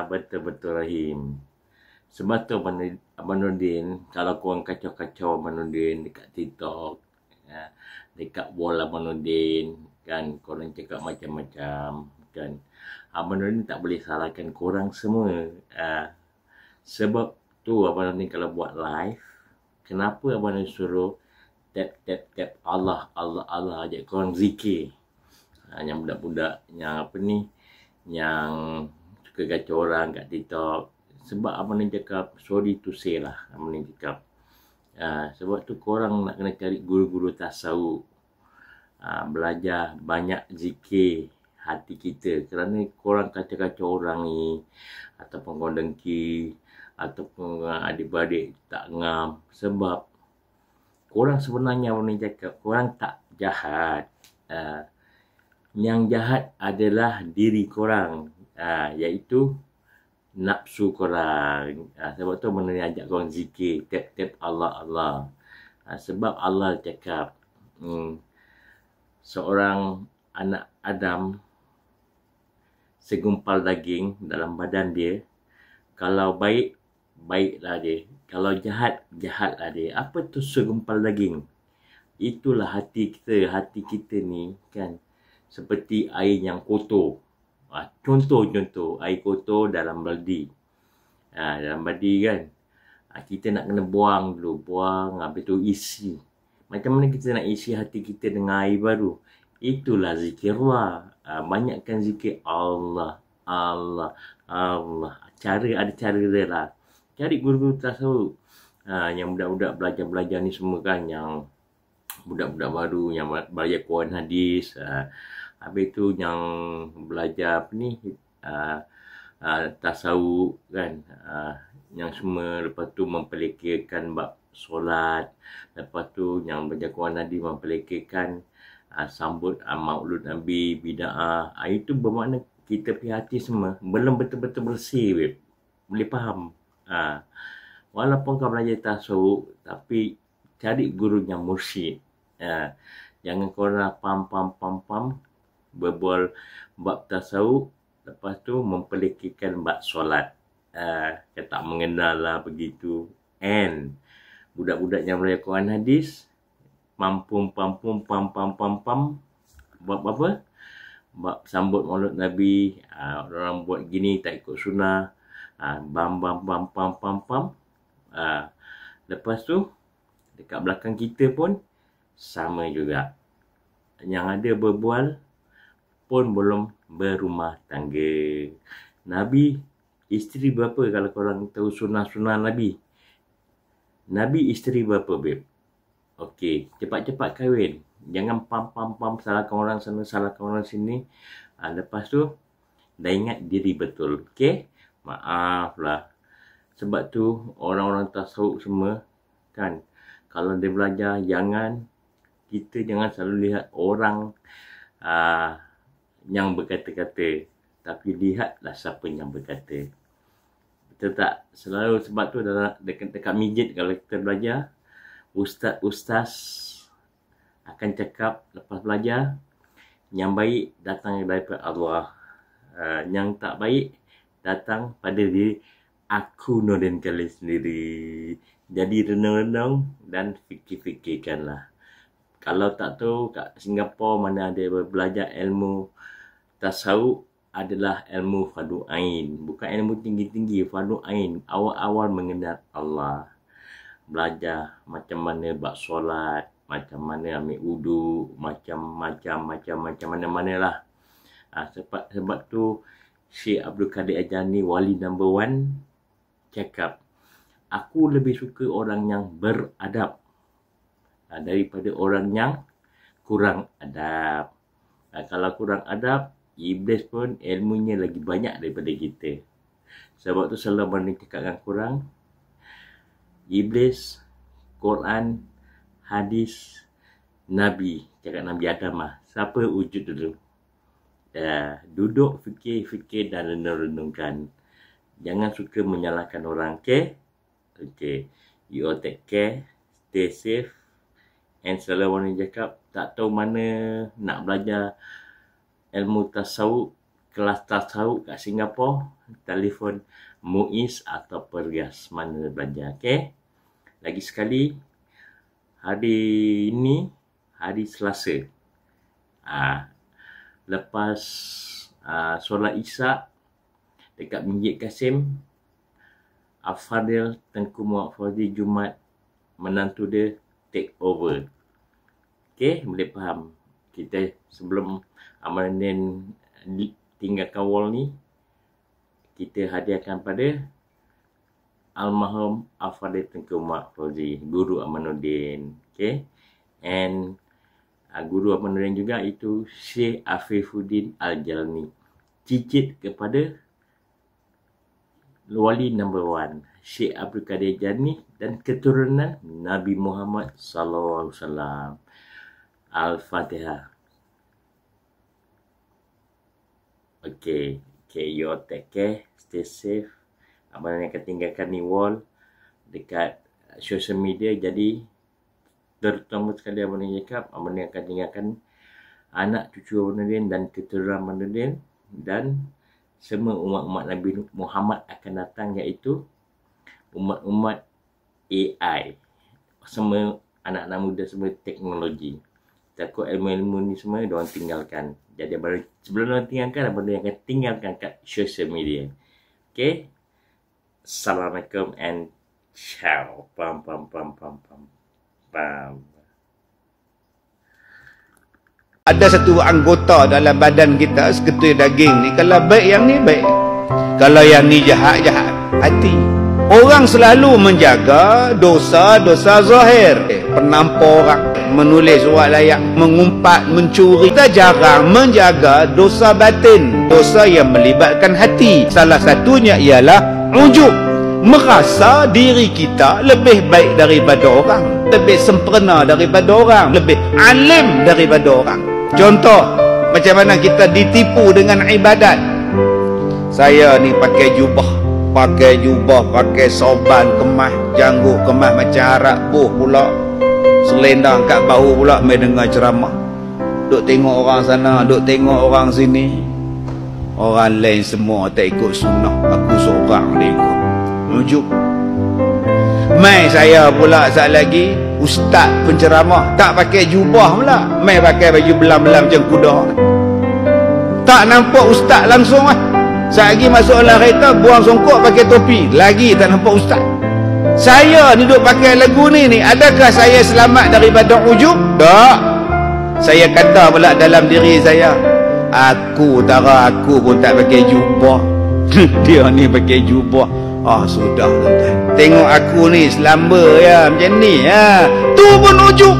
Betul-betul Rahim. Sebab tu Abang Nordin, kalau korang kacau-kacau Abang Nordin dekat TikTok, dekat wall Abang Nordin, kan, korang cakap macam-macam, kan. Abang Nordin tak boleh salahkan korang semua. Sebab tu Abang Nordin kalau buat live, kenapa Abang Nordin suruh tap Allah, Allah, Allah, ajak korang zikir. Yang budak-budak yang apa ni, yang suka kacau orang kat TikTok. Sebab Abang Nordin cakap, sorry to say lah, Abang Nordin cakap. Sebab tu korang nak kena cari guru-guru tasawuf. Belajar banyak zikir hati kita. Kerana korang kacau-kacau orang ni, ataupun korang dengki, ataupun adik-beradik tak ngam. Sebab korang sebenarnya Abang Nordin cakap, korang tak jahat. Yang jahat adalah diri korang, iaitu nafsu korang. Sebab tu Abang Nordin ajak korang zikir, tap Allah, Allah. Sebab Allah cakap, seorang anak Adam segumpal daging dalam badan dia. Kalau baik, baiklah dia. Kalau jahat, jahatlah dia. Apa tu segumpal daging? Itulah hati kita. Hati kita ni kan seperti air yang kotor. Contoh air kotor dalam baldi. Dalam baldi kan. Kita nak kena buang dulu. Buang, habis tu isi. Macam mana kita nak isi hati kita dengan air baru? Itulah zikirullah. Banyakkan zikir Allah, Allah, Allah. Ada cara dia lah. Cari guru-guru tasawuf. Yang budak-budak belajar-belajar ni semua kan. Yang budak-budak baru yang belajar Quran hadis. Habis tu yang belajar apa ni, tasawuf kan. Yang semua lepas tu mempelekirkan bab solat. Lepas tu yang belajar Quran hadis mempelekirkan sambut maulud Nabi, bida'ah. Itu bermakna kita punya hati semua belum betul-betul bersih, babe. Boleh faham? Walaupun kau belajar tasawuf, tapi cari guru yang mursyid. Jangan korang pam berbual bab tasawuf, lepas tu mempelekirkan bab solat. Tak mengenal lah begitu. And budak-budak yang belajar Quran hadis, pam. Bab apa? Bab sambut maulud Nabi. Orang buat gini tak ikut sunnah. Pam. Lepas tu dekat belakang kita pun sama juga. Yang ada berbual pun belum berumah tangga. Nabi isteri berapa kalau korang tahu sunnah-sunnah Nabi? Nabi isteri berapa, babe? Okey, cepat-cepat kahwin. Jangan pam, salahkan orang sana, salahkan orang sini. Lepas tu, dah ingat diri betul. Okey? Maaf lah. Sebab tu, orang-orang tasawuf semua, kan, kalau dia belajar, kita jangan selalu lihat orang yang berkata-kata. Tapi lihatlah siapa yang berkata. Betul tak? Selalu sebab tu dekat masjid kalau kita belajar, Ustaz akan cakap lepas belajar, yang baik datang daripada Allah, yang tak baik datang pada diri aku Nordin kali sendiri. Jadi renung-renung dan fikir-fikirkanlah. Kalau tak tahu kat Singapura mana ada belajar ilmu tasawuf, adalah ilmu fardu ain. Bukan ilmu tinggi-tinggi, fardu ain. Awal-awal mengenal Allah. Belajar macam mana bab solat, macam mana ambil wudu, macam mana lah. Sebab tu Syekh Abdul Kadir Ajani, wali number 1, cakap, aku lebih suka orang yang beradab daripada orang yang kurang adab. Kalau kurang adab, iblis pun ilmunya lagi banyak daripada kita. Sebab tu selalu banding cakap dengan korang, iblis, Quran, hadis, Nabi. Cakap Nabi Adam lah. Siapa wujud dulu? Duduk, fikir dan renung-renungkan. Jangan suka menyalahkan orang, okay? Okay. You all take care, stay safe. And selalu orang cakap, tak tahu mana nak belajar ilmu tasawuf, kelas tasawuf kat Singapura, telefon Muiz atau Pergas, mana belajar. Okey. Lagi sekali, hari ini hari Selasa. Lepas solat Isyak dekat Masjid Kasim, Al-Fadil Tengku Muhammad Fauzi Jumaat menantu dia take over. Okey, boleh faham. Kita sebelum Amanuddin tinggalkan wall ni, kita hadiahkan pada almarhum Al-Fadil Tengku Muhammad Fauzi, guru Amanuddin. Okey. And guru Amanuddin juga itu Syekh Afifuddin Al-Jalmi. Cicit kepada wali number 1 Syekh Abdul Qadir Jalmi dan keturunan Nabi Muhammad sallallahu alaihi wasallam. Al-Fatihah. Okay, you take care, stay safe. Abang yang akan tinggalkan ni wall dekat social media, jadi terutama sekali abang yang cakap, abang yang akan tinggalkan anak cucu Amanuddin dan keturunan Amanuddin dan semua umat-umat Nabi Muhammad akan datang, iaitu umat-umat AI. Semua anak-anak muda, semua teknologi. Takut ilmu-ilmu ni semua diorang tinggalkan. Jadi sebelum diorang tinggalkan, abang yang akan tinggalkan kat social media. Okay. Assalamualaikum and ciao. Pam. Ada satu anggota dalam badan kita, seketul daging ni, kalau baik yang ni baik, kalau yang ni jahat hati. Orang selalu menjaga dosa-dosa zahir, penampar orang, menulis surat layak, mengumpat, mencuri. Kita jarang menjaga dosa batin, dosa yang melibatkan hati. Salah satunya ialah ujub, merasa diri kita lebih baik daripada orang, lebih sempurna daripada orang, lebih alim daripada orang. Contoh, macam mana kita ditipu dengan ibadat. Saya ni pakai jubah, pakai sorban kemas, janggut kemas macam Arab buh pula, selendang kat bahu pula, main dengar ceramah. Duk tengok orang sana, duk tengok orang sini. Orang lain semua tak ikut sunnah, aku seorang dia ikut. Ujub. Mai saya pula saat lagi ustaz penceramah, tak pakai jubah pula, mai pakai baju belam-belam macam kuda. Tak nampak ustaz langsung lah. Saat lagi masuk dalam kereta, buang songkok, pakai topi, lagi tak nampak ustaz. Saya ni duk pakai lagu ni, adakah saya selamat daripada ujub? Tak. Saya kata pula dalam diri saya, aku pun tak pakai jubah. Dia ni pakai jubah. Sudah tuan-tuan. Tengok aku ni selamba ya, macam ni ya. Tu pun ujub.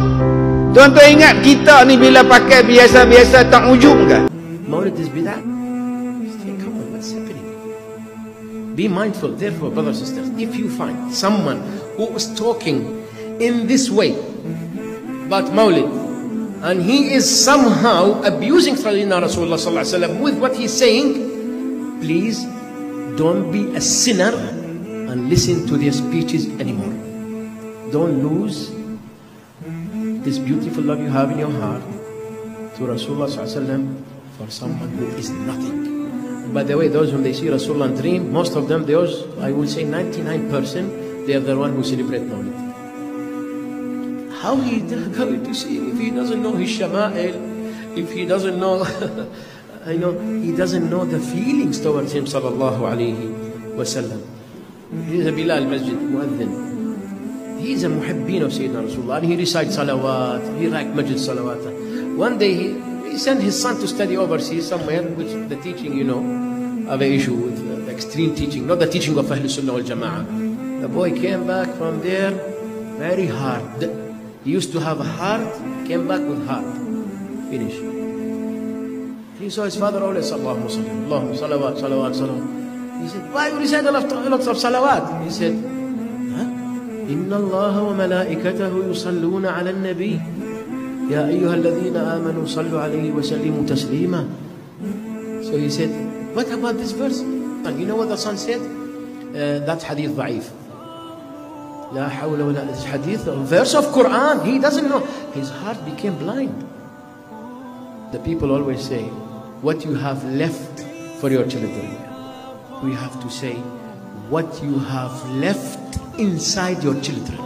Tuan-tuan ingat kita ni bila pakai biasa-biasa tak ujub ke? Maulid is bid'ah. Think about what's happening. Be mindful, therefore, brothers and sisters, if you find someone who is talking in this way about Maulid, and he is somehow abusing Sayyidina Rasulullah sallallahu alaihi wasallam with what he's saying, please don't be a sinner and listen to their speeches anymore. Don't lose this beautiful love you have in your heart to Rasulullah sallallahu alaihi wasallam for someone who is nothing. By the way, those whom they see Rasulullah in dream, most of them, those, I will say 99%, they are the one who celebrate Maulid. How he going to see if he doesn't know his shama'il, if he doesn't know he doesn't know the feelings towards him sallallahu alayhi wasallam. He is a Bilal Masjid Muadhin. He is a muhibbin of Sayyidina Rasulullah, and he recites salawat, he writes Majid salawat. One day he sent his son to study overseas somewhere, which the teaching, have an issue with the extreme teaching, not the teaching of Ahlul Sunnah wal Jama'ah. The boy came back from there very hard. He used to have a heart, came back with heart. Finish. He saw his father always, Allahumma salawat, salawat, salawat. He said, why would he say lots of salawat? He said, Inna Allah wa malaikatahu yusalluna ala nabi. Ya ayyuha alladhina amanu sallu alayhi wa sallimu taslima. So he said, what about this verse? And you know what the son said? That hadith da'if. La hawla wa la, this hadith, a verse of Quran. He doesn't know. His heart became blind. The people always say, what you have left for your children. We have to say what you have left inside your children.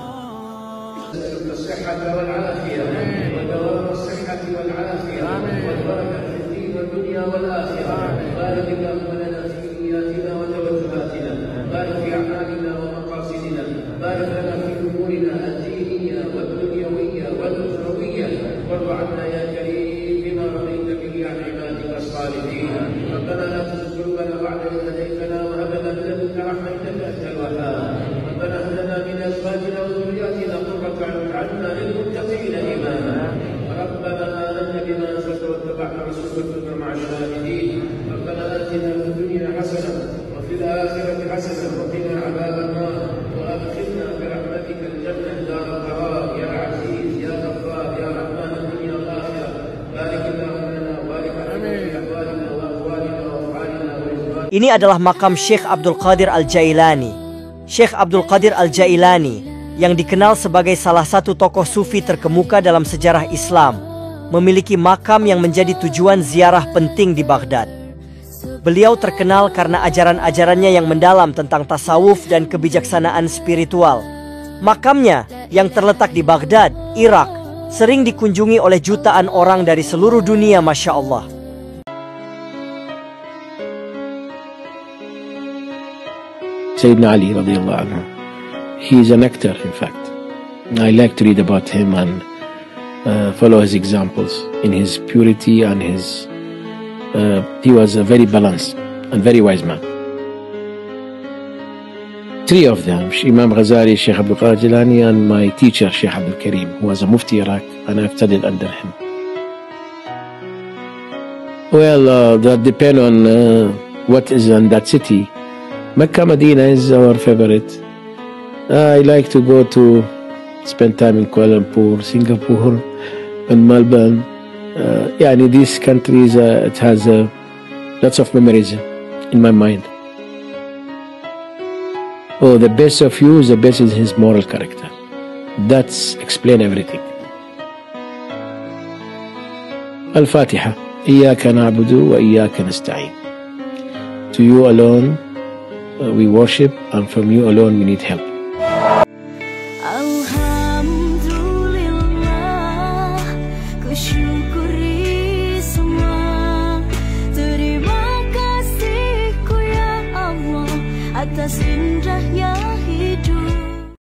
الصحة والعافية ودوام الصحة والعافية والبركة في الدين والدنيا والآخرة. بارك اللهم لنا في نياتنا وتوجهاتنا، بارك في أعمالنا ومقاصدنا، بارك لنا في أمورنا الدينية والدنيوية والأخروية، وارض عنا يا كريم بما رضيت به عن عبادك الصالحين. ربنا لا تزغ قلوبنا بعد إذ هديتنا وهب لنا من لدنك رحمة إنك أنت الوهاب. ربنا هب لنا من أزواجنا وذرياتنا قرة أعين واجعلنا للمتقين إماما. ربنا آمنا بما أنزلت واتبعنا رسولك وكنا مع الشاهدين. ربنا آتنا في الدنيا حسنة وفي الآخرة حسنة وقنا عذاب النار وأدخلنا برحمتك الجنة دار القرار يا عزيز يا غفار يا رحمن الدنيا والآخرة. بارك اللهم لنا وبارك علينا في أحوالنا وأقوالنا وأفعالنا وإزواجنا. Ini adalah makam Syekh Abdul Qadir Al-Jailani. Syekh Abdul Qadir Al-Jailani yang dikenal sebagai salah satu tokoh sufi terkemuka dalam sejarah Islam, memiliki makam yang menjadi tujuan ziarah penting di Baghdad. Beliau terkenal karena ajaran-ajarannya yang mendalam tentang tasawuf dan kebijaksanaan spiritual. Makamnya yang terletak di Baghdad, Irak, sering dikunjungi oleh jutaan orang dari seluruh dunia, Masya Allah. Sayyidina Ali radhiyallahu anhu. He is an actor, in fact. I like to read about him and follow his examples in his purity and his. He was a very balanced and very wise man. Three of them: Imam Ghazali, Sheikh Abdul Qadir Jilani, and my teacher Sheikh Abdul Karim, who was a Mufti Iraq, and I've studied under him. Well, that depends on what is in that city. Mecca, Medina is our favorite. I like to go to spend time in Kuala Lumpur, Singapore, and Melbourne. These countries, it has lots of memories in my mind. Oh, the best of you is the best is his moral character. That's explain everything. Al-Fatiha. إياك نعبد وإياك نستعين. To you alone we worship, and from you alone we need help.